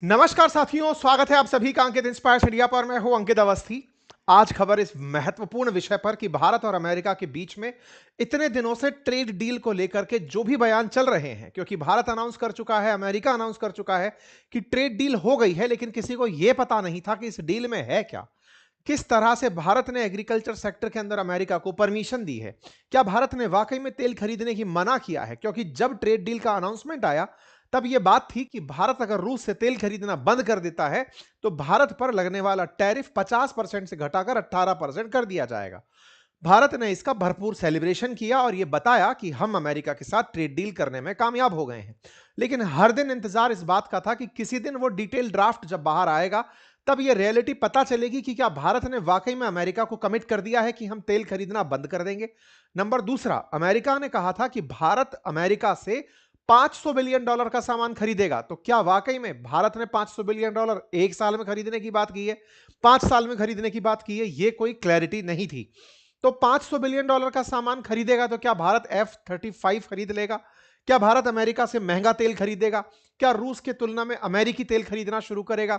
नमस्कार साथियों, स्वागत है आप सभी का अंकित इंस्पायर्स इंडिया पर। मैं हूं अंकित अवस्थी। आज खबर इस महत्वपूर्ण विषय पर कि भारत और अमेरिका के बीच में इतने दिनों से ट्रेड डील को लेकर के जो भी बयान चल रहे हैं, क्योंकि भारत अनाउंस कर चुका है, अमेरिका अनाउंस कर चुका है कि ट्रेड डील हो गई है, लेकिन किसी को यह पता नहीं था कि इस डील में है क्या। किस तरह से भारत ने एग्रीकल्चर सेक्टर के अंदर अमेरिका को परमिशन दी है। क्या भारत ने वाकई में तेल खरीदने की मना किया है? क्योंकि जब ट्रेड डील का अनाउंसमेंट आया तब यह बात थी कि भारत अगर रूस से तेल खरीदना बंद कर देता है तो भारत पर लगने वाला टैरिफ 50% से घटाकर 18% कर दिया जाएगा। भारत ने इसका भरपूर सेलिब्रेशन किया और यह बताया कि हम अमेरिका के साथ ट्रेड डील करने में कामयाब हो गए हैं। लेकिन हर दिन इंतजार इस बात का था कि किसी दिन वो डिटेल ड्राफ्ट जब बाहर आएगा तब यह रियलिटी पता चलेगी कि क्या भारत ने वाकई में अमेरिका को कमिट कर दिया है कि हम तेल खरीदना बंद कर देंगे। नंबर दूसरा, अमेरिका ने कहा था कि भारत अमेरिका से $500 बिलियन का सामान खरीदेगा। तो क्या वाकई में भारत ने $500 बिलियन एक साल में खरीदने की बात की है, 5 साल में खरीदने की बात की है? यह कोई क्लैरिटी नहीं थी। तो $500 बिलियन का सामान खरीदेगा तो क्या भारत F-35 खरीद लेगा? क्या भारत अमेरिका से महंगा तेल खरीदेगा? क्या रूस के तुलना में अमेरिकी तेल खरीदना शुरू करेगा?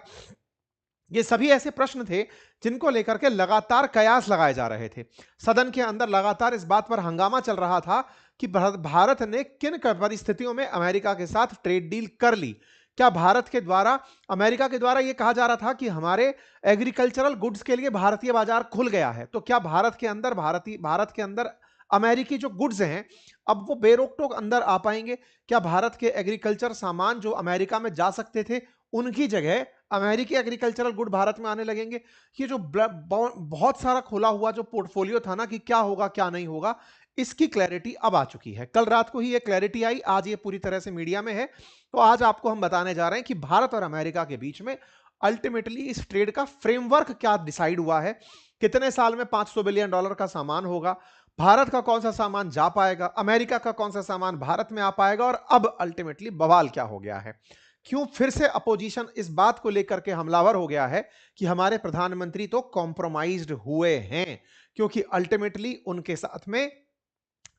ये सभी ऐसे प्रश्न थे जिनको लेकर के लगातार कयास लगाए जा रहे थे। सदन के अंदर लगातार इस बात पर हंगामा चल रहा था कि भारत ने किन परिस्थितियों में अमेरिका के साथ ट्रेड डील कर ली। क्या भारत के द्वारा, अमेरिका के द्वारा यह कहा जा रहा था कि हमारे एग्रीकल्चरल गुड्स के लिए भारतीय बाजार खुल गया है, तो क्या भारत के अंदर अमेरिकी जो गुड्स हैं अब वो बेरोक टोक अंदर आ पाएंगे? क्या भारत के एग्रीकल्चर सामान जो अमेरिका में जा सकते थे उनकी जगह अमेरिकी एग्रीकल्चरल गुड भारत में आने लगेंगे? ये जो बहुत सारा खुला हुआ जो पोर्टफोलियो था ना कि क्या होगा क्या नहीं होगा, इसकी क्लैरिटी अब आ चुकी है। कल रात को ही ये क्लैरिटी आई, आज ये पूरी तरह से मीडिया में है। तो आज आपको हम बताने जा रहे हैं कि भारत और अमेरिका के बीच में अल्टीमेटली इस ट्रेड का फ्रेमवर्क क्या डिसाइड हुआ है, कितने साल में $500 बिलियन का सामान होगा, भारत का कौन सा सामान जा पाएगा, अमेरिका का कौन सा सामान भारत में आ पाएगा, और अब अल्टीमेटली बवाल क्या हो गया है। क्यों फिर से अपोजिशन इस बात को लेकर के हमलावर हो गया है कि हमारे प्रधानमंत्री तो कॉम्प्रोमाइज्ड हुए हैं, क्योंकि अल्टीमेटली उनके साथ में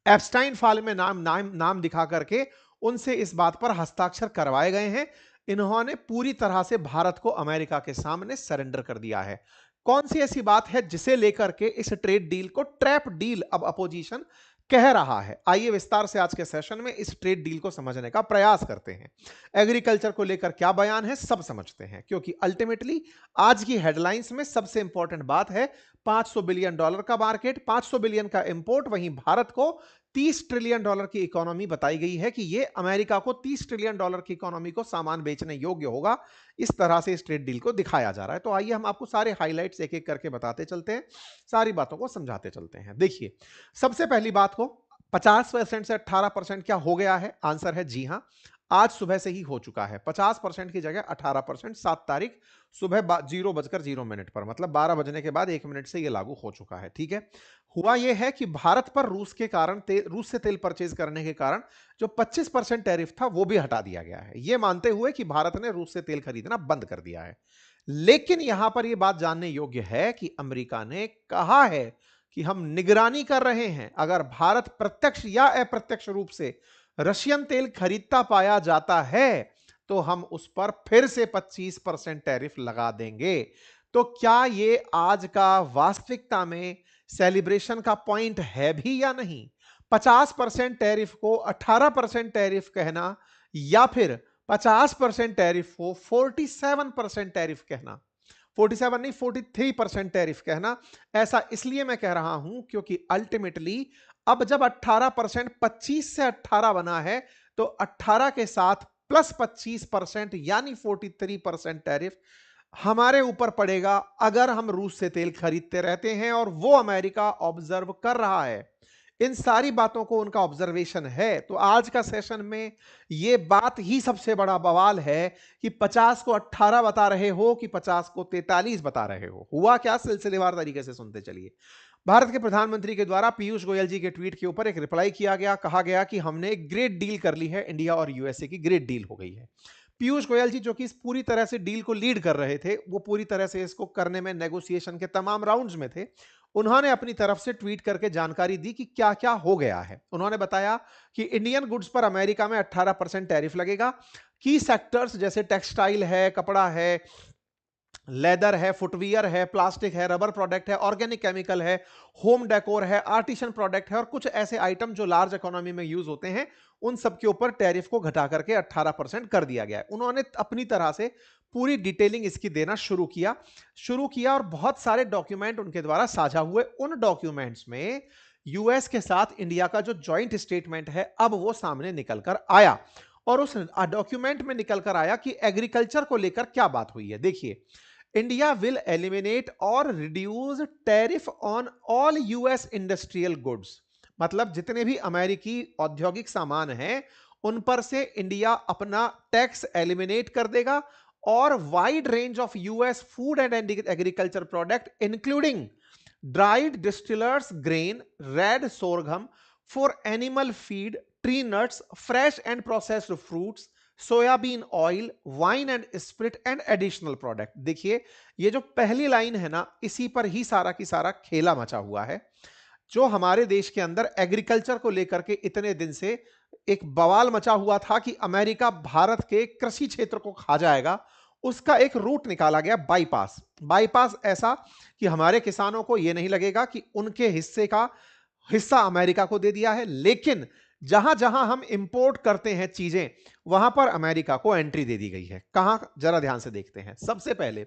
एप्स्टाइन फाइल में नाम नाम नाम दिखा करके उनसे इस बात पर हस्ताक्षर करवाए गए हैं। इन्होंने पूरी तरह से भारत को अमेरिका के सामने सरेंडर कर दिया है। कौन सी ऐसी बात है जिसे लेकर के इस ट्रेड डील को ट्रैप डील अब अपोजिशन कह रहा है? आइए विस्तार से आज के सेशन में इस ट्रेड डील को समझने का प्रयास करते हैं। एग्रीकल्चर को लेकर क्या बयान है सब समझते हैं, क्योंकि अल्टीमेटली आज की हेडलाइंस में सबसे इंपॉर्टेंट बात है $500 बिलियन का मार्केट, 500 बिलियन का इंपोर्ट। वहीं भारत को $30 ट्रिलियन की इकोनॉमी बताई गई है कि यह अमेरिका को $30 ट्रिलियन की इकोनॉमी को सामान बेचने योग्य होगा। इस तरह से इस ट्रेड डील को दिखाया जा रहा है। तो आइए हम आपको सारे हाइलाइट्स एक एक करके बताते चलते हैं, सारी बातों को समझाते चलते हैं। देखिए, सबसे पहली बात को 50% से 18% क्या हो गया है? आंसर है जी हां, आज सुबह से ही हो चुका है। 50% की जगह 18% 7 तारीख सुबह 0:0 पर, मतलब 12 बजने के बाद 1 मिनट से यह लागू हो चुका है। ठीक है। हुआ यह है कि भारत पर रूस से तेल परचेज करने के कारण जो 25% टैरिफ था वो भी हटा दिया गया है, यह मानते हुए कि भारत ने रूस से तेल खरीदना बंद कर दिया है। लेकिन यहां पर यह बात जानने योग्य है कि अमेरिका ने कहा है कि हम निगरानी कर रहे हैं, अगर भारत प्रत्यक्ष या अप्रत्यक्ष रूप से रशियन तेल खरीदता पाया जाता है तो हम उस पर फिर से 25% टैरिफ लगा देंगे। तो क्या यह आज का वास्तविकता में सेलिब्रेशन का पॉइंट है भी या नहीं? 50% टैरिफ को 18% टैरिफ कहना, या फिर 50% टैरिफ को 47% टैरिफ कहना, 47 नहीं 43% टैरिफ कहना। ऐसा इसलिए मैं कह रहा हूं क्योंकि अल्टीमेटली अब जब 18%, 25 से 18 बना है, तो 18 के साथ प्लस 25% यानी 43% टैरिफ हमारे ऊपर पड़ेगा अगर हम रूस से तेल खरीदते रहते हैं, और वो अमेरिका ऑब्जर्व कर रहा है। इन सारी बातों को उनका ऑब्जर्वेशन है। तो आज का सेशन में यह बात ही सबसे बड़ा बवाल है कि 50 को 18 बता रहे हो कि 50 को 43 बता रहे हो। हुआ क्या, सिलसिलेवार तरीके से सुनते चलिए। भारत के प्रधानमंत्री के द्वारा पीयूष गोयल जी के ट्वीट के ऊपर एक रिप्लाई किया गया, कहा गया कि हमने एक ग्रेट डील कर ली है, इंडिया और यूएसए की ग्रेट डील हो गई है। पीयूष गोयल जी जो कि इस पूरी तरह से डील को लीड कर रहे थे, वो पूरी तरह से इसको करने में नेगोशिएशन के तमाम राउंड्स में थे, उन्होंने अपनी तरफ से ट्वीट करके जानकारी दी कि क्या क्या हो गया है। उन्होंने बताया कि इंडियन गुड्स पर अमेरिका में 18% टैरिफ लगेगा, की सेक्टर्स जैसे टेक्सटाइल है, कपड़ा है, लेदर है, फुटवियर है, प्लास्टिक है, रबर प्रोडक्ट है, ऑर्गेनिक केमिकल है, होम डेकोर है, आर्टिसन प्रोडक्ट है और कुछ ऐसे आइटम जो लार्ज इकोनॉमी में यूज होते हैं, उन सब के ऊपर टैरिफ को घटा करके 18% कर दिया गया है। उन्होंने अपनी तरह से पूरी डिटेलिंग इसकी देना शुरू किया और बहुत सारे डॉक्यूमेंट उनके द्वारा साझा हुए। उन डॉक्यूमेंट्स में यूएस के साथ इंडिया का जो जॉइंट स्टेटमेंट है, अब वो सामने निकल कर आया और उस डॉक्यूमेंट में निकल कर आया कि एग्रीकल्चर को लेकर क्या बात हुई है। देखिए, India will eliminate or reduce tariff on all US industrial goods। मतलब जितने भी अमेरिकी औद्योगिक सामान हैं, उन पर से इंडिया अपना टैक्स एलिमिनेट कर देगा और wide range of US food and agriculture product including dried distillers grain, red सोरघम for animal feed, tree nuts, fresh and processed fruits, soybean oil, wine and spirit and additional product. देखिए, ये जो पहली line है ना, इसी पर ही सारा की सारा खेला मचा हुआ है। जो हमारे देश के अंदर एग्रीकल्चर को लेकर के इतने दिन से एक बवाल मचा हुआ था कि अमेरिका भारत के कृषि क्षेत्र को खा जाएगा, उसका एक रूट निकाला गया, बाईपास। बाईपास ऐसा कि हमारे किसानों को यह नहीं लगेगा कि उनके हिस्से का हिस्सा अमेरिका को दे दिया है, लेकिन जहां जहां हम इंपोर्ट करते हैं चीजें, वहां पर अमेरिका को एंट्री दे दी गई है। कहां, जरा ध्यान से देखते हैं। सबसे पहले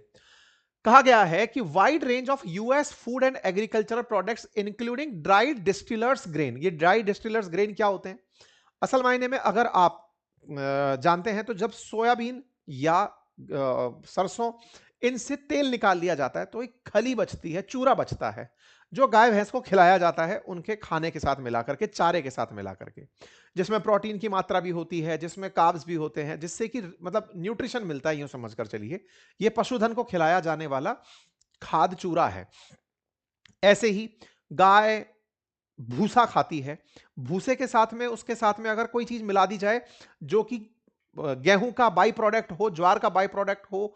कहा गया है कि wide range of US food and agricultural products including dried distillers grain. ये ड्राइड डिस्टिलर्स ग्रेन क्या होते हैं? असल मायने में अगर आप जानते हैं तो जब सोयाबीन या सरसों, इनसे तेल निकाल लिया जाता है तो एक खली बचती है, चूरा बचता है, जो गाय भैंस को खिलाया जाता है उनके खाने के साथ मिला करके, चारे के साथ मिला करके, जिसमें प्रोटीन की मात्रा भी होती है, जिसमें कार्ब्स भी होते हैं, जिससे कि मतलब न्यूट्रिशन मिलता है, यूं समझकर चलिए। ये पशुधन को खिलाया जाने वाला खाद चूरा है। ऐसे ही गाय भूसा खाती है, भूसे के साथ में, उसके साथ में अगर कोई चीज मिला दी जाए जो कि गेहूं का बाई प्रोडक्ट हो, ज्वार का बाई प्रोडक्ट हो,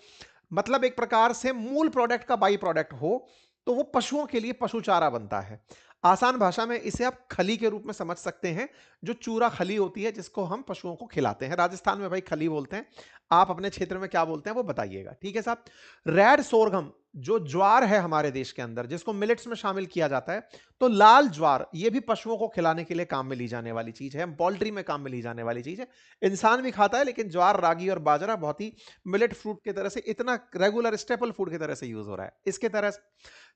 मतलब एक प्रकार से मूल प्रोडक्ट का बाई प्रोडक्ट हो, तो वो पशुओं के लिए पशु चारा बनता है। आसान भाषा में इसे आप खली के रूप में समझ सकते हैं, जो चूरा खली होती है जिसको हम पशुओं को खिलाते हैं। राजस्थान में भाई खली बोलते हैं, आप अपने क्षेत्र में क्या बोलते हैं वो बताइएगा, ठीक है साहब। रेड सोरगम, जो ज्वार है हमारे देश के अंदर, जिसको मिलेट्स में शामिल किया जाता है, तो लाल ज्वार ये भी पशुओं को खिलाने के लिए काम में ली जाने वाली चीज है, पोल्ट्री में काम में ली जाने वाली चीज है। इंसान भी खाता है, लेकिन ज्वार, रागी और बाजरा बहुत ही मिलेट फ्रूट की तरह से, इतना रेगुलर स्टेपल फूड की तरह से यूज हो रहा है। इसके तरह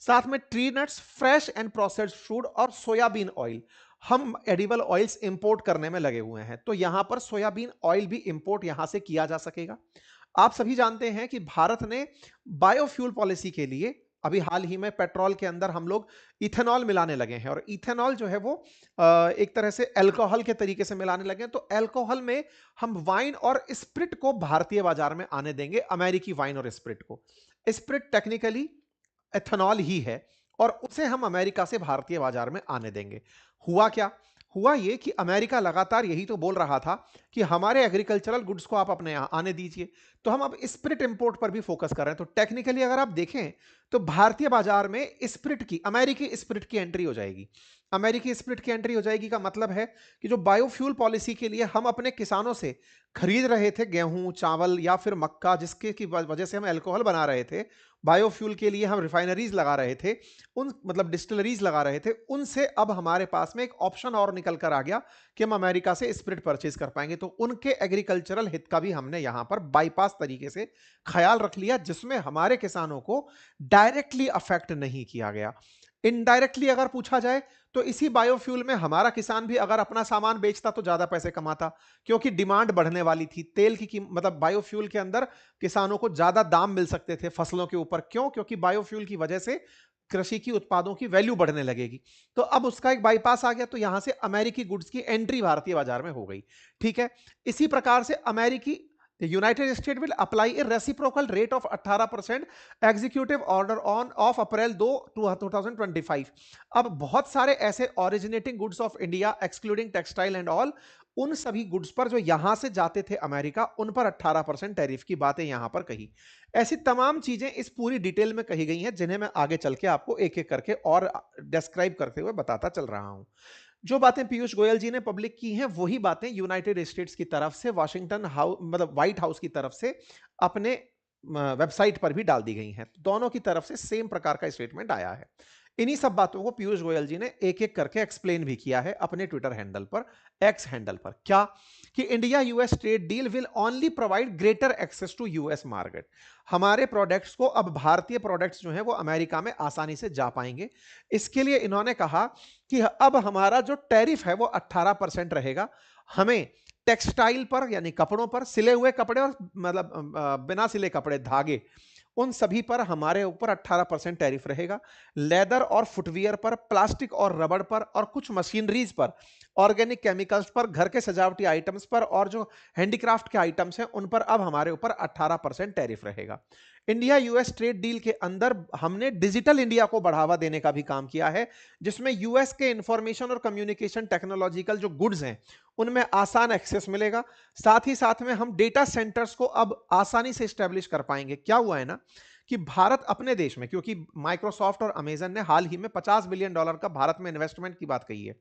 साथ में tree nuts, fresh and processed food और सोयाबीन ऑयल, हम एडिबल ऑयल्स इंपोर्ट करने में लगे हुए हैं, तो यहां पर सोयाबीन ऑयल भी इंपोर्ट यहां से किया जा सकेगा। आप सभी जानते हैं कि भारत ने बायोफ्यूल पॉलिसी के लिए अभी हाल ही में पेट्रोल के अंदर हम लोग इथेनॉल मिलाने लगे हैं, और इथेनॉल जो है वो एक तरह से अल्कोहल के तरीके से मिलाने लगे हैं। तो अल्कोहल में हम वाइन और स्पिरिट को भारतीय बाजार में आने देंगे, अमेरिकी वाइन और स्पिरिट को। स्पिरिट टेक्निकली एथेनॉल ही है, और उसे हम अमेरिका से भारतीय बाजार में आने देंगे। हुआ क्या? हुआ ये कि अमेरिका लगातार यही तो बोल रहा था कि हमारे एग्रीकल्चरल गुड्स को आप अपने यहां आने दीजिए, तो हम अब स्पिरिट इंपोर्ट पर भी फोकस कर रहे हैं। तो टेक्निकली अगर आप देखें तो भारतीय बाजार में स्पिरिट की, अमेरिकी स्पिरिट की एंट्री हो जाएगी। अमेरिकी स्पिरिट की एंट्री हो जाएगी का मतलब है कि जो बायोफ्यूल पॉलिसी के लिए हम अपने किसानों से खरीद रहे थे गेहूं, चावल या फिर मक्का, जिसके की वजह से हम अल्कोहल बना रहे थे, बायोफ्यूल के लिए हम रिफाइनरीज लगा रहे थे, उन मतलब डिस्टिलरीज लगा रहे थे, उनसे अब हमारे पास में एक ऑप्शन और निकल कर आ गया कि हम अमेरिका से स्पिरिट परचेज कर पाएंगे। तो उनके एग्रीकल्चरल हित का भी हमने यहां पर बाईपास तरीके से ख्याल रख लिया, जिसमें हमारे किसानों को डायरेक्टली अफेक्ट नहीं किया गया। इनडायरेक्टली अगर पूछा जाए तो इसी बायोफ्यूल में हमारा किसान भी अगर अपना सामान बेचता तो ज्यादा पैसे कमाता, क्योंकि डिमांड बढ़ने वाली थी तेल की मतलब बायोफ्यूल के अंदर किसानों को ज्यादा दाम मिल सकते थे फसलों के ऊपर। क्यों? क्योंकि बायोफ्यूल की वजह से कृषि की उत्पादों की वैल्यू बढ़ने लगेगी। तो अब उसका एक बाईपास आ गया, तो यहां से अमेरिकी गुड्स की एंट्री भारतीय बाजार में हो गई। ठीक है, इसी प्रकार से अमेरिकी United state will apply A reciprocal rate of 18% executive order on of April 2 2025। अब बहुत सारे ऐसे originating goods of India excluding textile and all, उन सभी गुड्स पर जो यहां से जाते थे अमेरिका, उन पर 18% टैरिफ की बातें यहां पर कही। ऐसी तमाम चीजें इस पूरी डिटेल में कही गई हैं, जिन्हें मैं आगे चल के आपको एक एक करके और डिस्क्राइब करते हुए बताता चल रहा हूं। जो बातें पीयूष गोयल जी ने पब्लिक की हैं वही बातें यूनाइटेड स्टेट्स की तरफ से वॉशिंगटन हाउस मतलब व्हाइट हाउस की तरफ से अपने वेबसाइट पर भी डाल दी गई हैं। दोनों की तरफ से सेम प्रकार का स्टेटमेंट आया है। इन्हीं सब बातों को पीयूष गोयल जी ने एक एक करके एक्सप्लेन भी किया है अपने ट्विटर हैंडल पर, एक्स हैंडल पर। क्या कि India US trade deal will only provide greater access to US market. हमारे प्रोडक्ट्स को अब भारतीय प्रोडक्ट्स जो हैं वो अमेरिका में आसानी से जा पाएंगे। इसके लिए इन्होंने कहा कि अब हमारा जो टैरिफ है वो 18% रहेगा। हमें टेक्सटाइल पर यानी कपड़ों पर, सिले हुए कपड़े और मतलब बिना सिले कपड़े, धागे, उन सभी पर हमारे ऊपर 18% टैरिफ रहेगा। लेदर और फुटवियर पर, प्लास्टिक और रबड़ पर और कुछ मशीनरीज पर, ऑर्गेनिक केमिकल्स पर, घर के सजावटी आइटम्स पर और जो हैंडीक्राफ्ट के आइटम्स हैं उन पर अब हमारे ऊपर 18% टैरिफ रहेगा। इंडिया यूएस ट्रेड डील के अंदर हमने डिजिटल इंडिया को बढ़ावा देने का भी काम किया है, जिसमें यूएस के इंफॉर्मेशन और कम्युनिकेशन टेक्नोलॉजिकल जो गुड्स हैं उनमें आसान एक्सेस मिलेगा। साथ ही साथ में हम डेटा सेंटर्स को अब आसानी से स्टैब्लिश कर पाएंगे। क्या हुआ है ना कि भारत अपने देश में, क्योंकि माइक्रोसॉफ्ट और अमेजन ने हाल ही में $50 बिलियन का भारत में इन्वेस्टमेंट की बात कही है।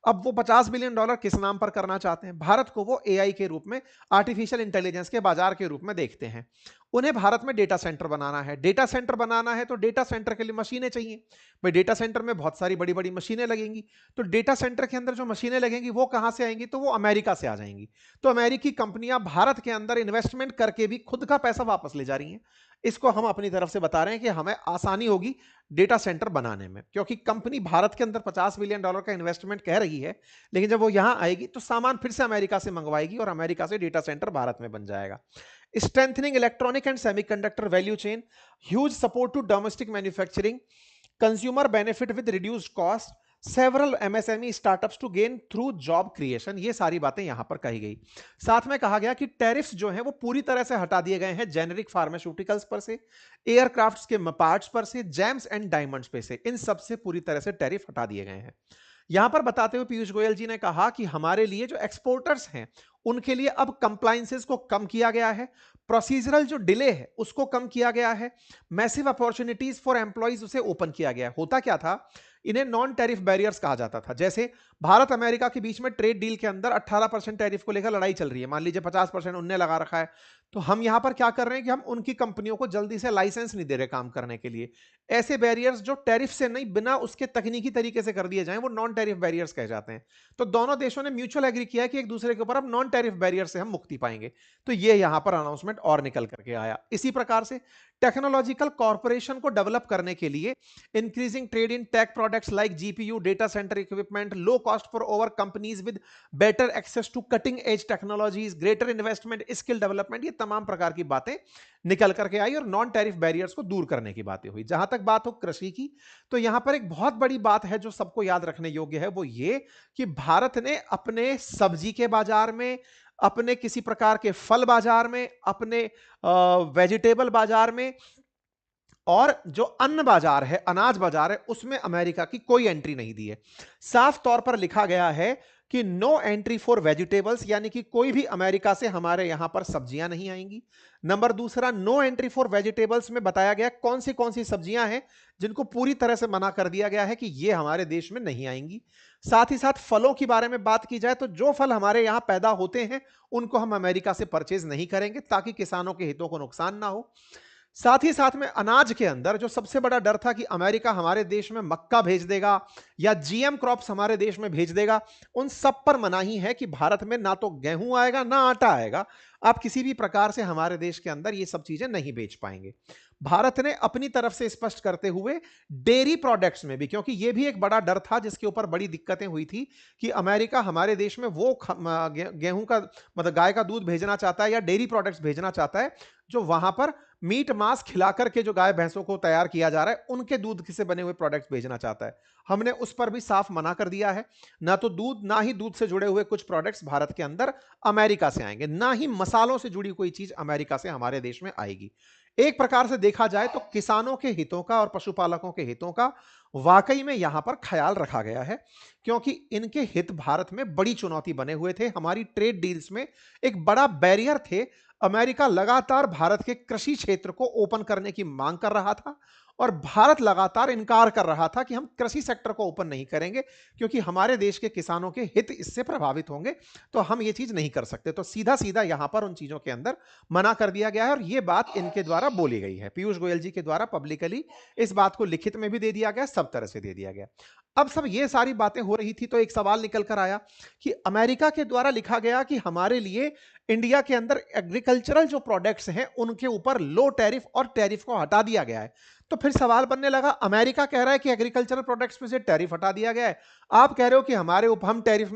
अब वो $50 बिलियन किस नाम पर करना चाहते हैं? भारत को वो एआई के रूप में, आर्टिफिशियल इंटेलिजेंस के बाजार के रूप में देखते हैं। उन्हें भारत में डेटा सेंटर बनाना है। डेटा सेंटर बनाना है तो डेटा सेंटर के लिए मशीनें चाहिए। भाई डेटा सेंटर में बहुत सारी बड़ी बड़ी मशीनें लगेंगी, तो डेटा सेंटर के अंदर जो मशीनें लगेंगी वो कहां से आएंगी? तो वो अमेरिका से आ जाएंगी। तो अमेरिकी कंपनियां भारत के अंदर इन्वेस्टमेंट करके भी खुद का पैसा वापस ले जा रही हैं। इसको हम अपनी तरफ से बता रहे हैं कि हमें आसानी होगी डेटा सेंटर बनाने में, क्योंकि कंपनी भारत के अंदर $50 बिलियन का इन्वेस्टमेंट कह रही है, लेकिन जब वो यहां आएगी तो सामान फिर से अमेरिका से मंगवाएगी और अमेरिका से डेटा सेंटर भारत में बन जाएगा। Strengthening electronic and semiconductor value chain, huge support to domestic manufacturing, consumer benefit with reduced cost, several MSME startups to gain through job creation, ये सारी बातें यहां पर कही गई। साथ में कहा गया कि टैरिफ्स जो हैं वो पूरी तरह से हटा दिए गए हैं जेनेरिक फार्मास्यूटिकल्स पर से, एयरक्राफ्ट्स के पार्ट्स पर से, जेम्स एंड डायमंड्स पे से, इन सब से पूरी तरह से टैरिफ हटा दिए गए हैं। यहां पर बताते हुए पीयूष गोयल जी ने कहा कि हमारे लिए जो एक्सपोर्टर्स हैं उनके लिए अब कंप्लायंसेस को कम किया गया है, प्रोसीजरल जो डिले है उसको कम किया गया है, मैसिव अपॉर्चुनिटीज फॉर एम्प्लॉइज उसे ओपन किया गया है। होता क्या था, इन्हें नॉन टैरिफ बैरियर्स कहा जाता था। जैसे भारत अमेरिका के बीच में ट्रेड डील के अंदर 18% टैरिफ को लेकर लड़ाई चल रही है, मान लीजिए 50% उनने लगा रखा है, तो हम यहां पर क्या कर रहे हैं कि हम उनकी कंपनियों को जल्दी से लाइसेंस नहीं दे रहे काम करने के लिए। ऐसे बैरियर्स जो टैरिफ से नहीं, बिना उसके तकनीकी तरीके से कर दिए जाएं, वो नॉन टैरिफ बैरियर्स कहे जाते हैं। तो दोनों देशों ने म्यूचुअल एग्री किया कि एक दूसरे के ऊपर अब नॉन टैरिफ बैरियर से हम मुक्ति पाएंगे। तो ये यहां पर अनाउंसमेंट और निकल करके आया। इसी प्रकार से टेक्नोलॉजिकल कॉर्पोरेशन को डेवलप करने के लिए increasing trade in tech products like GPU, data center equipment, low cost for over companies with better access to cutting edge technologies, greater investment, skill development, ये तमाम प्रकार की बातें निकल करके आई और नॉन टैरिफ बैरियर्स को दूर करने की बातें हुई। जहां तक बात हो कृषि की, तो यहां पर एक बहुत बड़ी बात है जो सबको याद रखने योग्य है, वो ये कि भारत ने अपने सब्जी के बाजार में, अपने किसी प्रकार के फल बाजार में, अपने वेजिटेबल बाजार में और जो अन्न बाजार है, अनाज बाजार है, उसमें अमेरिका की कोई एंट्री नहीं दी है। साफ तौर पर लिखा गया है कि नो एंट्री फॉर वेजिटेबल्स, यानी कि कोई भी अमेरिका से हमारे यहां पर सब्जियां नहीं आएंगी। नंबर दूसरा, नो एंट्री फॉर वेजिटेबल्स में बताया गया कौन सी सब्जियां हैं जिनको पूरी तरह से मना कर दिया गया है कि ये हमारे देश में नहीं आएंगी। साथ ही साथ फलों की बारे में बात की जाए तो जो फल हमारे यहां पैदा होते हैं उनको हम अमेरिका से परचेज नहीं करेंगे ताकि किसानों के हितों को नुकसान ना हो। साथ ही साथ में अनाज के अंदर जो सबसे बड़ा डर था कि अमेरिका हमारे देश में मक्का भेज देगा या जीएम क्रॉप्स हमारे देश में भेज देगा, उन सब पर मनाही है कि भारत में ना तो गेहूं आएगा ना आटा आएगा। आप किसी भी प्रकार से हमारे देश के अंदर ये सब चीजें नहीं बेच पाएंगे। भारत ने अपनी तरफ से स्पष्ट करते हुए डेयरी प्रोडक्ट्स में भी, क्योंकि ये भी एक बड़ा डर था जिसके ऊपर बड़ी दिक्कतें हुई थी कि अमेरिका हमारे देश में वो गेहूं का मतलब गाय का दूध भेजना चाहता है या डेयरी प्रोडक्ट्स भेजना चाहता है जो वहां पर मीट मांस खिलाकर के जो गाय भैंसों को तैयार किया जा रहा है उनके दूध से बने हुए प्रोडक्ट्स भेजना चाहता है। हमने उस पर भी साफ मना कर दिया है। ना तो दूध, ना ही दूध से जुड़े हुए कुछ प्रोडक्ट्स भारत के अंदर अमेरिका से आएंगे, ना ही मसालों से जुड़ी कोई चीज अमेरिका से हमारे देश में आएगी। एक प्रकार से देखा जाए तो किसानों के हितों का और पशुपालकों के हितों का वाकई में यहां पर ख्याल रखा गया है, क्योंकि इनके हित भारत में बड़ी चुनौती बने हुए थे। हमारी ट्रेड डील्स में एक बड़ा बैरियर थे अमेरिका लगातार भारत के कृषि क्षेत्र को ओपन करने की मांग कर रहा था और भारत लगातार इनकार कर रहा था कि हम कृषि सेक्टर को ओपन नहीं करेंगे क्योंकि हमारे देश के किसानों के हित इससे प्रभावित होंगे, तो हम ये चीज नहीं कर सकते। तो सीधा सीधा यहां पर उन चीजों के अंदर मना कर दिया गया है और ये बात इनके द्वारा बोली गई है, पीयूष गोयल जी के द्वारा पब्लिकली इस बात को लिखित में भी दे दिया गया, सब तरह से दे दिया गया। अब सब ये सारी बातें हो रही थी तो एक सवाल निकल कर आया कि अमेरिका के द्वारा लिखा गया कि हमारे लिए इंडिया के अंदर एग्रीकल्चरल जो प्रोडक्ट्स हैं उनके ऊपर लो टैरिफ और टैरिफ को हटा दिया गया है। तो फिर सवाल बनने लगा, अमेरिका कह रहा है कि एग्रीकल्चरल प्रोडक्ट्स में से टैरिफ हटा दिया गया है, आप कह रहे हो कि हमारे ऊपर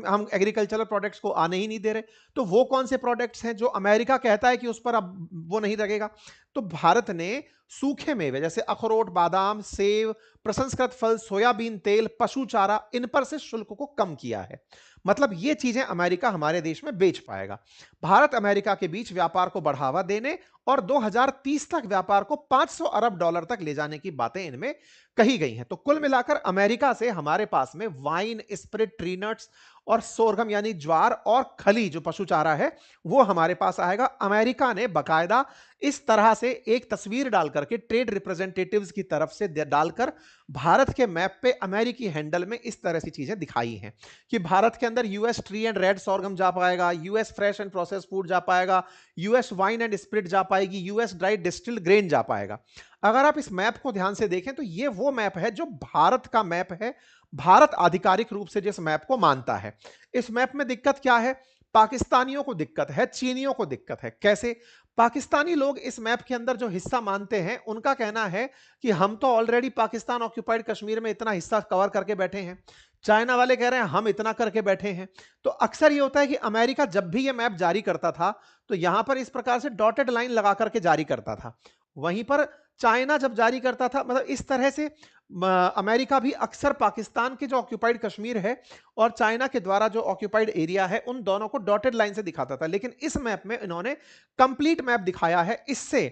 हम एग्रीकल्चरल प्रोडक्ट्स को आने ही नहीं दे रहे, तो वो कौन से प्रोडक्ट्स हैं जो अमेरिका कहता है कि उस पर अब वो नहीं लगेगा? तो भारत ने सूखे मेवे जैसे अखरोट, बादाम, सेब, प्रसंस्कृत फल, सोयाबीन तेल, पशु चारा, इन पर से शुल्क को कम किया है। मतलब ये चीजें अमेरिका हमारे देश में बेच पाएगा। भारत अमेरिका के बीच व्यापार को बढ़ावा देने और 2030 तक व्यापार को 500 अरब डॉलर तक ले जाने की बातें इनमें कही गई हैं। तो कुल मिलाकर अमेरिका से हमारे पास में वाइन, स्प्रिट, ट्री नट्स और सोरगम यानी ज्वार और खली जो पशु चारा है वो हमारे पास आएगा। अमेरिका ने बकायदा इस तरह से एक तस्वीर डालकर के ट्रेड रिप्रेजेंटेटिव्स की तरफ से डालकर भारत के मैप पे अमेरिकी हैंडल में इस तरह से चीजें दिखाई हैं कि भारत के अंदर US tree and red sorghum जा पाएगा, US fresh and process food जा पाएगा, यूएस वाइन एंड स्प्रिट जा पाएगी, यूएस ड्राई डिस्टिल्ड ग्रेन जा पाएगा। अगर आप इस मैप को ध्यान से देखें तो ये वो मैप है जो भारत का मैप है। भारत आधिकारिक रूप से जिस मैप को मानता है। इस मैप में दिक्कत क्या है? पाकिस्तानियों को दिक्कत है, चीनियों को दिक्कत है। कैसे? पाकिस्तानी लोग इस मैप के अंदर जो हिस्सा मानते हैं उनका कहना है कि हम तो ऑलरेडी पाकिस्तान ऑक्यूपाइड कश्मीर में इतना हिस्सा कवर करके बैठे हैं। चाइना वाले कह रहे हैं हम इतना करके बैठे हैं। तो अक्सर ये होता है कि अमेरिका जब भी ये मैप जारी करता था तो यहां पर इस प्रकार से डॉटेड लाइन लगा करके जारी करता था। वहीं पर चाइना जब जारी करता था, मतलब इस तरह से अमेरिका भी अक्सर पाकिस्तान के जो ऑक्यूपाइड कश्मीर है और चाइना के द्वारा जो ऑक्यूपाइड एरिया है उन दोनों को डॉटेड लाइन से दिखाता था। लेकिन इस मैप में इन्होंने कंप्लीट मैप दिखाया है। इससे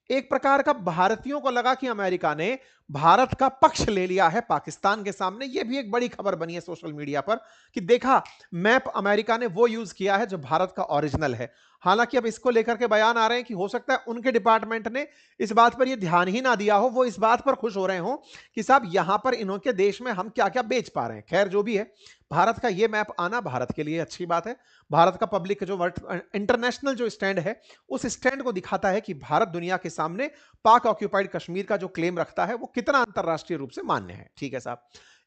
एक प्रकार का भारतीयों को लगा कि अमेरिका ने भारत का पक्ष ले लिया है पाकिस्तान के सामने। यह भी एक बड़ी खबर बनी है सोशल मीडिया पर कि देखा, मैप अमेरिका ने वो यूज किया है जो भारत का ओरिजिनल है। हालांकि अब इसको लेकर के बयान आ रहे हैं कि हो सकता है उनके डिपार्टमेंट ने इस बात पर ये ध्यान ही ना दिया हो, वो इस बात पर खुश हो रहे हो कि साहब यहां पर इन्होंने देश में हम क्या क्या बेच पा रहे हैं। खैर जो भी है, भारत का ये मैप आना भारत के लिए अच्छी बात है। भारत का पब्लिक जो इंटरनेशनल जो स्टैंड है उस स्टैंड को दिखाता है कि भारत दुनिया के सामने पाक ऑक्यूपाइड कश्मीर का जो क्लेम रखता है वो कितना अंतरराष्ट्रीय रूप से मान्य है। ठीक है साहब,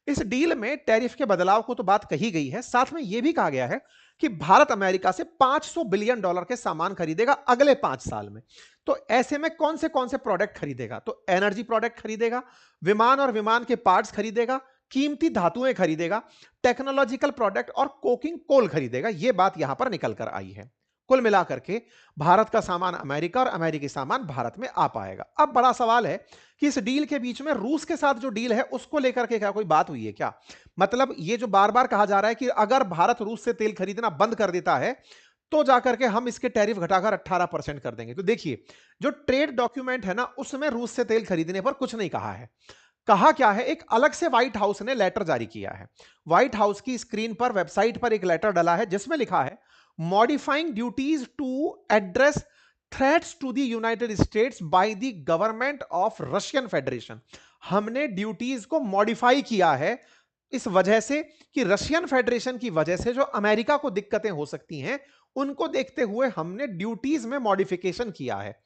इस डील में टैरिफ के बदलाव को तो बात कही गई है, साथ में यह भी कहा गया है कि भारत अमेरिका से $500 बिलियन के सामान खरीदेगा अगले 5 साल में। तो ऐसे में कौन से प्रोडक्ट खरीदेगा? तो एनर्जी प्रोडक्ट खरीदेगा, विमान और विमान के पार्ट्स खरीदेगा, कीमती धातुएं खरीदेगा, टेक्नोलॉजिकल प्रोडक्ट और कोकिंग कोल खरीदेगा। यह बात यहां पर निकल कर आई है। कुल मिलाकर के भारत का सामान अमेरिका और अमेरिकी सामान भारत में आ पाएगा। अब बड़ा सवाल है कि इस डील के बीच में रूस के साथ जो डील है उसको लेकर के क्या कोई बात हुई है क्या? मतलब ये जो बार बार कहा जा रहा है कि अगर भारत रूस से तेल खरीदना बंद कर देता है तो जाकर के हम इसके टैरिफ घटाकर 18% कर देंगे। तो देखिए, जो ट्रेड डॉक्यूमेंट है ना उसमें रूस से तेल खरीदने पर कुछ नहीं कहा है। कहा क्या है, एक अलग से व्हाइट हाउस ने लेटर जारी किया है। व्हाइट हाउस की स्क्रीन पर, वेबसाइट पर एक लेटर डला है जिसमें लिखा है modifying duties to address threats to the United States by the government of Russian Federation. हमने ड्यूटीज को मॉडिफाई किया है इस वजह से कि रशियन फेडरेशन की वजह से जो अमेरिका को दिक्कतें हो सकती हैं उनको देखते हुए हमने ड्यूटीज में मॉडिफिकेशन किया है।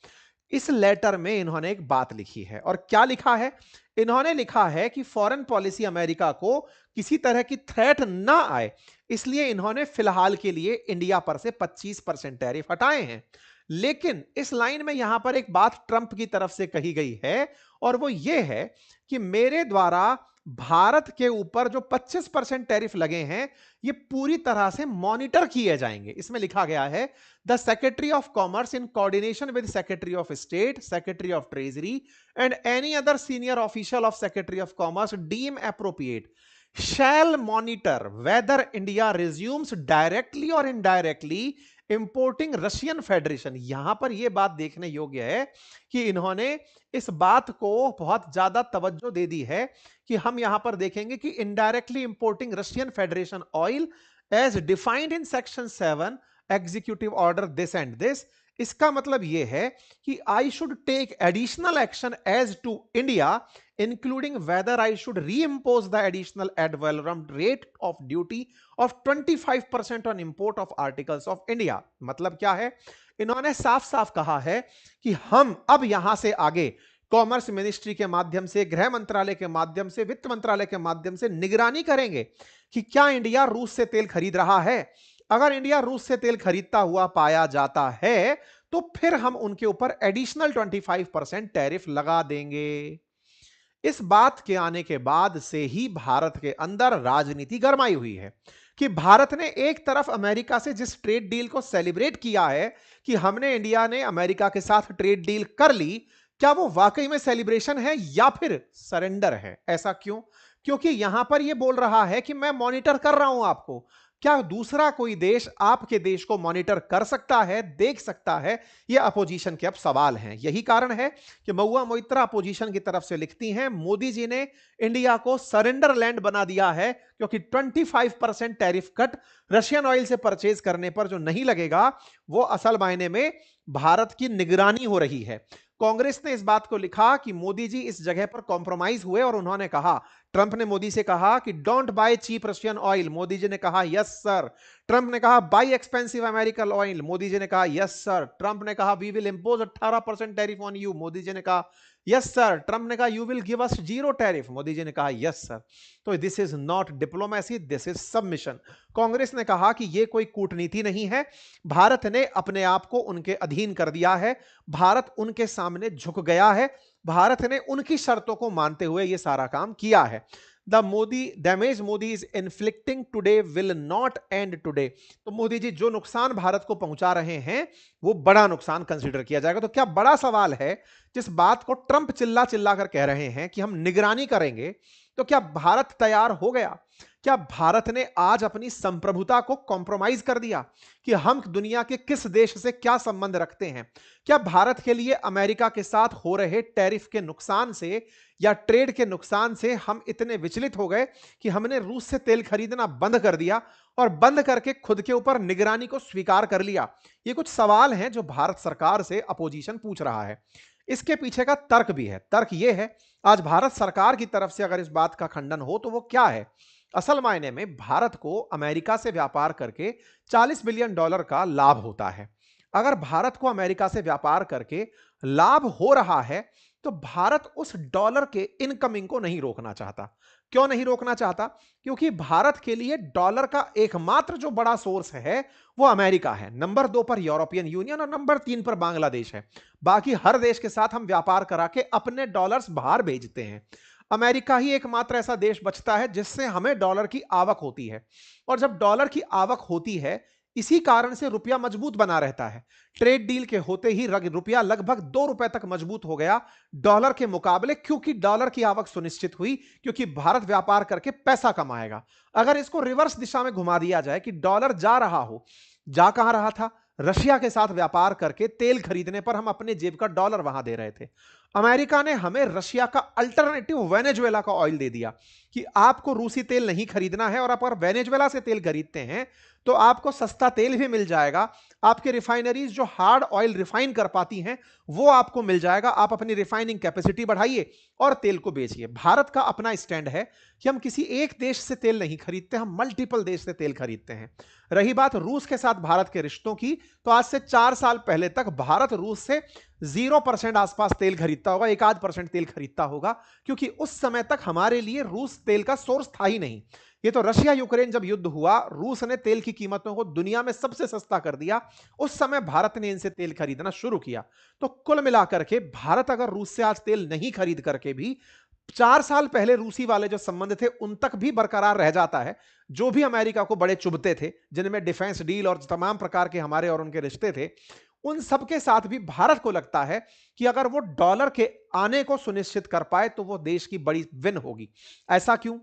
इस लेटर में इन्होंने एक बात लिखी है, और क्या लिखा है? इन्होंने लिखा है कि फॉरेन पॉलिसी अमेरिका को किसी तरह की थ्रेट ना आए, इसलिए इन्होंने फिलहाल के लिए इंडिया पर से 25% टैरिफ हटाए हैं। लेकिन इस लाइन में यहां पर एक बात ट्रंप की तरफ से कही गई है, और वो ये है कि मेरे द्वारा भारत के ऊपर जो 25% टैरिफ लगे हैं ये पूरी तरह से मॉनिटर किए जाएंगे। इसमें लिखा गया है the secretary of commerce in coordination with secretary of state, secretary of treasury and any other senior official of secretary of commerce deem appropriate shall monitor whether India resumes directly or indirectly importing Russian Federation। यहां पर यह बात देखने योग्य है कि इन्होंने इस बात को बहुत ज्यादा तवज्जो दे दी है कि हम यहां पर देखेंगे कि indirectly importing Russian Federation oil as defined in section 7 executive order this and this इसका मतलब यह है कि I should take additional action as to India, including whether I should reimpose the additional ad valorem rate of duty of 25% on import of articles of India. मतलब क्या है, इन्होंने साफ साफ कहा है कि हम अब यहां से आगे कॉमर्स मिनिस्ट्री के माध्यम से, गृह मंत्रालय के माध्यम से, वित्त मंत्रालय के माध्यम से निगरानी करेंगे कि क्या इंडिया रूस से तेल खरीद रहा है। अगर इंडिया रूस से तेल खरीदता हुआ पाया जाता है तो फिर हम उनके ऊपर एडिशनल 25% टैरिफ लगा देंगे। इस बात के आने के बाद से ही भारत के अंदर राजनीति गरमाई हुई है कि भारत ने एक तरफ अमेरिका से जिस ट्रेड डील को सेलिब्रेट किया है कि हमने, इंडिया ने अमेरिका के साथ ट्रेड डील कर ली, क्या वो वाकई में सेलिब्रेशन है या फिर सरेंडर है? ऐसा क्यों? क्योंकि यहां पर यह बोल रहा है कि मैं मॉनिटर कर रहा हूं आपको। क्या दूसरा कोई देश आपके देश को मॉनिटर कर सकता है, देख सकता है? यह अपोजिशन के अब सवाल हैं। यही कारण है कि महुआ मोइत्रा अपोजिशन की तरफ से लिखती हैं, मोदी जी ने इंडिया को सरेंडर लैंड बना दिया है, क्योंकि 25% टैरिफ कट रशियन ऑयल से परचेज करने पर जो नहीं लगेगा, वो असल मायने में भारत की निगरानी हो रही है। कांग्रेस ने इस बात को लिखा कि मोदी जी इस जगह पर कॉम्प्रोमाइज हुए और उन्होंने कहा, ट्रंप ने मोदी से कहा कि don't buy cheap Russian oil, Modi ji ने कहा यस सर। ट्रंप ने कहा buy expensive American oil, Modi ji ने कहा यस सर। ट्रंप ने कहा we will impose 18% tariff on you, Modi ji ने कहा यस सर। ट्रंप ने कहा you will give us 0 tariff, Modi ji ने कहा यस सर। तो this is not diplomacy, this is submission. Congress ने कहा कि यह कोई कूटनीति नहीं है, भारत ने अपने आप को उनके अधीन कर दिया है, भारत उनके सामने झुक गया है, भारत ने उनकी शर्तों को मानते हुए यह सारा काम किया है। The Modi damage Modi is inflicting today will not and today. तो मोदी जी जो नुकसान भारत को पहुंचा रहे हैं वो बड़ा नुकसान कंसीडर किया जाएगा। तो क्या बड़ा सवाल है, जिस बात को ट्रंप चिल्ला चिल्ला कर कह रहे हैं कि हम निगरानी करेंगे, तो क्या भारत तैयार हो गया? क्या भारत ने आज अपनी संप्रभुता को कॉम्प्रोमाइज कर दिया कि हम दुनिया के किस देश से क्या संबंध रखते हैं? क्या भारत के लिए अमेरिका के साथ हो रहे टैरिफ के नुकसान से या ट्रेड के नुकसान से हम इतने विचलित हो गए कि हमने रूस से तेल खरीदना बंद कर दिया और बंद करके खुद के ऊपर निगरानी को स्वीकार कर लिया? ये कुछ सवाल हैं जो भारत सरकार से अपोजिशन पूछ रहा है। इसके पीछे का तर्क भी है। तर्क यह है, आज भारत सरकार की तरफ से अगर इस बात का खंडन हो तो वो क्या है? असल मायने में भारत को अमेरिका से व्यापार करके $40 बिलियन का लाभ होता है। अगर भारत को अमेरिका से व्यापार करके लाभ हो रहा है तो भारत उस डॉलर के इनकमिंग को नहीं रोकना चाहता। क्यों नहीं रोकना चाहता? क्योंकि भारत के लिए डॉलर का एकमात्र जो बड़ा सोर्स है वो अमेरिका है, नंबर 2 पर यूरोपियन यूनियन और नंबर 3 पर बांग्लादेश है। बाकी हर देश के साथ हम व्यापार करा के अपने डॉलर्स बाहर भेजते हैं। अमेरिका ही एकमात्र ऐसा देश बचता है जिससे हमें डॉलर की आवक होती है, और जब डॉलर की आवक होती है इसी कारण से रुपया मजबूत बना रहता है। ट्रेड डील के होते ही रुपया लगभग ₹2 तक मजबूत हो गया डॉलर के मुकाबले, क्योंकि डॉलर की आवक सुनिश्चित हुई, क्योंकि भारत व्यापार करके पैसा कमाएगा। अगर इसको रिवर्स दिशा में घुमा दिया जाए कि डॉलर जा रहा हो, जा कहां रहा था? रशिया के साथ व्यापार करके तेल खरीदने पर हम अपने जेब का डॉलर वहां दे रहे थे। अमेरिका ने हमें रशिया का अल्टरनेटिव वेनेजुएला का ऑयल दे दिया कि आपको रूसी तेल नहीं खरीदना है, और आप अगर वेनेजुएला से तेल खरीदते हैं तो आपको सस्ता तेल भी मिल जाएगा। आपके रिफाइनरीज जो हार्ड ऑयल रिफाइन कर पाती हैं वो आपको मिल जाएगा। आप अपनी रिफाइनिंग कैपेसिटी बढ़ाइए और तेल को बेचिए। भारत का अपना स्टैंड है कि हम किसी एक देश से तेल नहीं खरीदते, हम मल्टीपल देश से तेल खरीदते हैं। रही बात रूस के साथ भारत के रिश्तों की, तो आज से 4 साल पहले तक भारत रूस से 0% आसपास तेल खरीदता होगा, 1-8% तेल खरीदता होगा, क्योंकि उस समय तक हमारे लिए रूस तेल का सोर्स था ही नहीं। ये तो रशिया यूक्रेन जब युद्ध हुआ, रूस ने तेल की कीमतों को दुनिया में सबसे सस्ता कर दिया, उस समय भारत ने इनसे तेल खरीदना शुरू किया। तो कुल मिलाकर के भारत अगर रूस से आज तेल नहीं खरीद करके भी 4 साल पहले रूसी वाले जो संबंध थे उन तक भी बरकरार रह जाता है, जो भी अमेरिका को बड़े चुभते थे, जिनमें डिफेंस डील और तमाम प्रकार के हमारे और उनके रिश्ते थे, उन सब के साथ भी भारत को लगता है कि अगर वो डॉलर के आने को सुनिश्चित कर पाए तो वो देश की बड़ी विन होगी। ऐसा क्यों?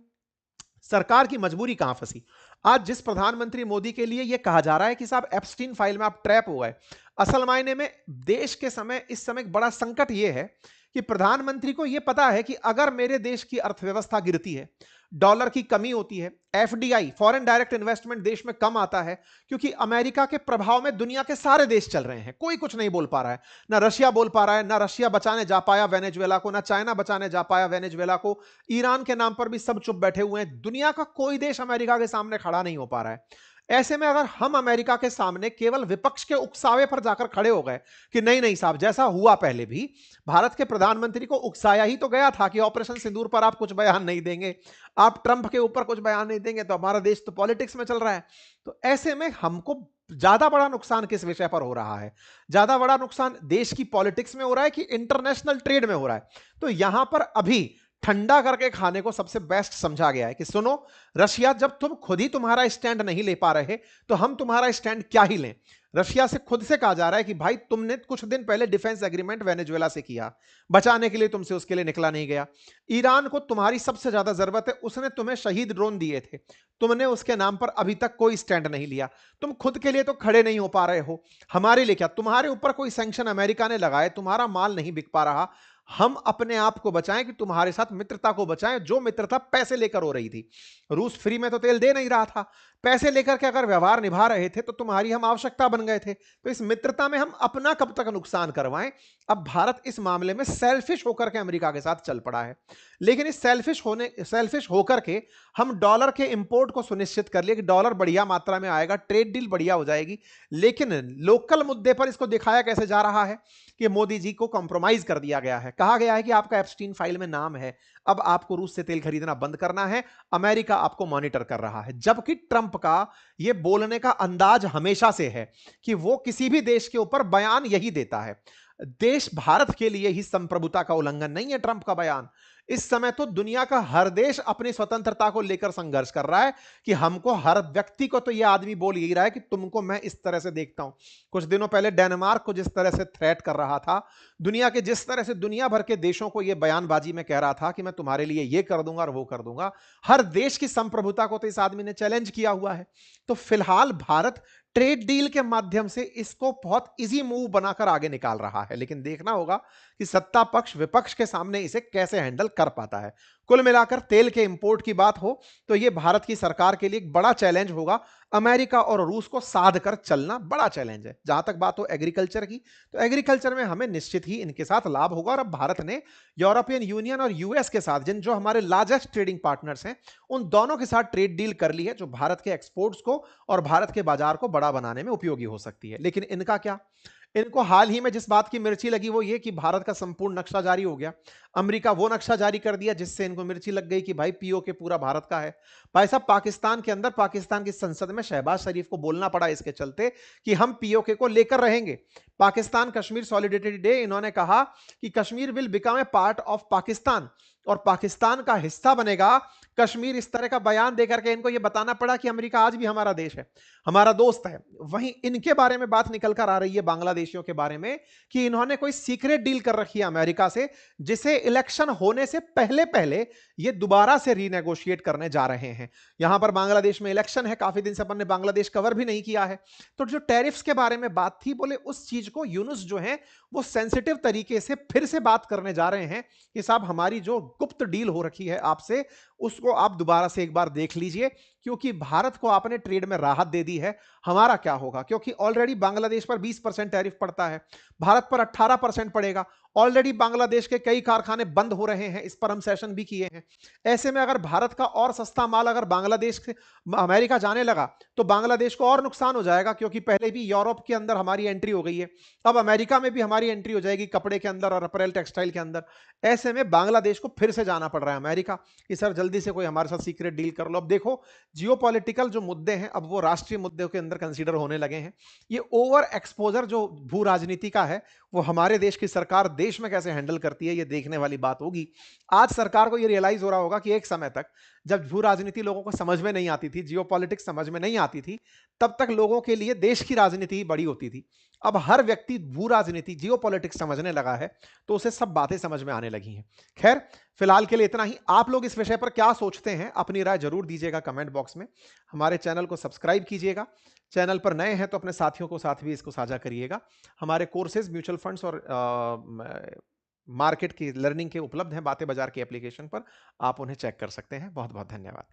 सरकार की मजबूरी कहां फंसी? आज जिस प्रधानमंत्री मोदी के लिए यह कहा जा रहा है कि साहब एप्स्टीन फाइल में आप ट्रैप हो गए, असल मायने में देश के समय इस समय एक बड़ा संकट यह है कि प्रधानमंत्री को यह पता है कि अगर मेरे देश की अर्थव्यवस्था गिरती है, डॉलर की कमी होती है, एफडीआई फॉरेन डायरेक्ट इन्वेस्टमेंट देश में कम आता है, क्योंकि अमेरिका के प्रभाव में दुनिया के सारे देश चल रहे हैं, कोई कुछ नहीं बोल पा रहा है, ना रशिया बोल पा रहा है, ना रशिया बचाने जा पाया वेनेजुएला को, ना चाइना बचाने जा पाया वेनेजुएला को, ईरान के नाम पर भी सब चुप बैठे हुए हैं, दुनिया का कोई देश अमेरिका के सामने खड़ा नहीं हो पा रहा है। ऐसे में अगर हम अमेरिका के सामने केवल विपक्ष के उकसावे पर जाकर खड़े हो गए कि नहीं नहीं साहब, जैसा हुआ पहले भी भारत के प्रधानमंत्री को उकसाया ही तो गया था कि ऑपरेशन सिंदूर पर आप कुछ बयान नहीं देंगे, आप ट्रंप के ऊपर कुछ बयान नहीं देंगे, तो हमारा देश तो पॉलिटिक्स में चल रहा है। तो ऐसे में हमको ज्यादा बड़ा नुकसान किस विषय पर हो रहा है? ज्यादा बड़ा नुकसान देश की पॉलिटिक्स में हो रहा है कि इंटरनेशनल ट्रेड में हो रहा है? तो यहां पर अभी ठंडा करके खाने को सबसे बेस्ट समझा गया है कि सुनो रशिया, जब तुम खुद ही तुम्हारा स्टैंड नहीं ले पा रहे तो हम तुम्हारा स्टैंड क्या ही लें। रशिया से खुद से कहा जा रहा है कि भाई तुमने कुछ दिन पहले डिफेंस एग्रीमेंट वेनेजुएला से किया, बचाने के लिए तुमसे उसके लिए निकला नहीं गया। ईरान को तुम्हारी सबसे ज्यादा जरूरत है, उसने तुम्हें शहीद ड्रोन दिए थे, तुमने उसके नाम पर अभी तक कोई स्टैंड नहीं लिया। तुम खुद के लिए तो खड़े नहीं हो पा रहे हो, हमारे लिए क्या? तुम्हारे ऊपर कोई सैंक्शन अमेरिका ने लगाए, तुम्हारा माल नहीं बिक पा रहा, हम अपने आप को बचाएं कि तुम्हारे साथ मित्रता को बचाएं, जो मित्रता पैसे लेकर हो रही थी। रूस फ्री में तो तेल दे नहीं रहा था, पैसे लेकर के अगर व्यवहार निभा रहे थे तो तुम्हारी हम आवश्यकता बन गए थे। तो इस मित्रता में हम अपना कब तक नुकसान करवाएं? अब भारत इस मामले में सेल्फिश होकर के अमेरिका के साथ चल पड़ा है, लेकिन इस सेल्फिश होकर के हम डॉलर के इंपोर्ट को सुनिश्चित कर लिए कि डॉलर बढ़िया मात्रा में आएगा, ट्रेड डील बढ़िया हो जाएगी। लेकिन लोकल मुद्दे पर इसको दिखाया कैसे जा रहा है कि मोदी जी को कॉम्प्रोमाइज कर दिया गया है। कहा गया है कि आपका एप्स्टीन फाइल में नाम है, अब आपको रूस से तेल खरीदना बंद करना है, अमेरिका आपको मॉनिटर कर रहा है। जबकि ट्रंप का यह बोलने का अंदाज हमेशा से है कि वो किसी भी देश के ऊपर बयान यही देता है। देश भारत के लिए ही संप्रभुता का उल्लंघन नहीं है ट्रंप का बयान। इस समय तो दुनिया का हर देश अपनी स्वतंत्रता को लेकर संघर्ष कर रहा है कि हमको, हर व्यक्ति को तो यह आदमी बोल यही रहा है कि तुमको मैं इस तरह से देखता हूं। कुछ दिनों पहले डेनमार्क को जिस तरह से थ्रेट कर रहा था, दुनिया के जिस तरह से दुनिया भर के देशों को यह बयानबाजी में कह रहा था कि मैं तुम्हारे लिए यह कर दूंगा और वो कर दूंगा, हर देश की संप्रभुता को तो इस आदमी ने चैलेंज किया हुआ है। तो फिलहाल भारत ट्रेड डील के माध्यम से इसको बहुत इजी मूव बनाकर आगे निकाल रहा है, लेकिन देखना होगा कि सत्ता पक्ष विपक्ष के सामने इसे कैसे हैंडल कर पाता है। कुल मिलाकर तेल के इंपोर्ट की बात हो तो यह भारत की सरकार के लिए एक बड़ा चैलेंज होगा। अमेरिका और रूस को साध कर चलना बड़ा चैलेंज है। जहां तक बात हो एग्रीकल्चर की, तो एग्रीकल्चर में हमें निश्चित ही इनके साथ लाभ होगा। और अब भारत ने यूरोपियन यूनियन और यूएस के साथ, जिन जो हमारे लार्जेस्ट ट्रेडिंग पार्टनर्स हैं, उन दोनों के साथ ट्रेड डील कर ली है, जो भारत के एक्सपोर्ट्स को और भारत के बाजार को बड़ा बनाने में उपयोगी हो सकती है। लेकिन इनका क्या? इनको हाल ही में जिस बात की मिर्ची लगी वो ये कि भारत का संपूर्ण नक्शा जारी हो गया। अमेरिका वो नक्शा जारी कर दिया जिससे इनको मिर्ची लग गई कि भाई पीओके पूरा भारत का है। भाई साहब, पाकिस्तान के अंदर पाकिस्तान की संसद में शहबाज शरीफ को बोलना पड़ा इसके चलते कि हम पीओके को लेकर रहेंगे। पाकिस्तान कश्मीर सॉलिडेरिटी डे, इन्होंने कहा कि Kashmir will become a part of Pakistan और पाकिस्तान का हिस्सा बनेगा कश्मीर। इस तरह का बयान देकर के इनको यह बताना पड़ा कि अमेरिका आज भी हमारा देश है, हमारा दोस्त है। वहीं इनके बारे में बात निकल कर आ रही है बांग्लादेशियों के बारे में कि इन्होंने कोई सीक्रेट डील कर रखी है अमेरिका से, जिसे इलेक्शन होने से पहले पहले ये दोबारा से रीनेगोशिएट करने जा रहे हैं। यहां पर बांग्लादेश में इलेक्शन है, काफी दिन से अपन ने बांग्लादेश कवर भी नहीं किया है। तो जो टैरिफ्स के बारे में बात थी, बोले उस चीज को यूनुस जो है वो सेंसिटिव तरीके से फिर से बात करने जा रहे हैं कि साहब हमारी जो गुप्त डील हो रखी है आपसे, उसको आप दोबारा से एक बार देख लीजिए, क्योंकि भारत को आपने ट्रेड में राहत दे दी है। हमारा क्या होगा? क्योंकि ऑलरेडी बांग्लादेश पर 20% टैरिफ पड़ता है, भारत पर 18% पड़ेगा। ऑलरेडी बांग्लादेश के कई कारखाने बंद हो रहे हैं, इस पर हम सेशन भी किए हैं। ऐसे में अगर भारत का और सस्ता माल अगर बांग्लादेश से अमेरिका जाने लगा तो बांग्लादेश को और नुकसान हो जाएगा, क्योंकि पहले भी यूरोप के अंदर हमारी एंट्री हो गई है, अब अमेरिका में भी हमारी एंट्री हो जाएगी कपड़े के अंदर और अपरेल टेक्सटाइल के अंदर। ऐसे में बांग्लादेश को फिर से जाना पड़ रहा है अमेरिका कि सर जल्दी से कोई हमारे साथ सीक्रेट डील कर लो। अब देखो, जियोपॉलिटिकल जो मुद्दे हैं अब वो राष्ट्रीय मुद्दों के अंदर कंसीडर होने लगे हैं। ये ओवर एक्सपोजर जो भू राजनीति का है वो हमारे देश की सरकार देश में कैसे हैंडल करती है, ये देखने वाली बात होगी। आज सरकार को ये रियलाइज हो रहा होगा कि एक समय तक जब भू राजनीति लोगों को समझ में नहीं आती थी, जियोपॉलिटिक्स समझ में नहीं आती थी, तब तक लोगों के लिए देश की राजनीति ही बड़ी होती थी। अब हर व्यक्ति भू राजनीति, जियोपॉलिटिक्स समझने लगा है, तो उसे सब बातें समझ में आने लगी हैं। खैर, फिलहाल के लिए इतना ही। आप लोग इस विषय पर क्या सोचते हैं, अपनी राय जरूर दीजिएगा कमेंट बॉक्स में। हमारे चैनल को सब्सक्राइब कीजिएगा, चैनल पर नए हैं तो अपने साथियों को साथ भी इसको साझा करिएगा। हमारे कोर्सेज, म्यूचुअल फंड्स और मार्केट की लर्निंग के उपलब्ध हैं, बातें बाजार की एप्लीकेशन पर, आप उन्हें चेक कर सकते हैं। बहुत बहुत धन्यवाद।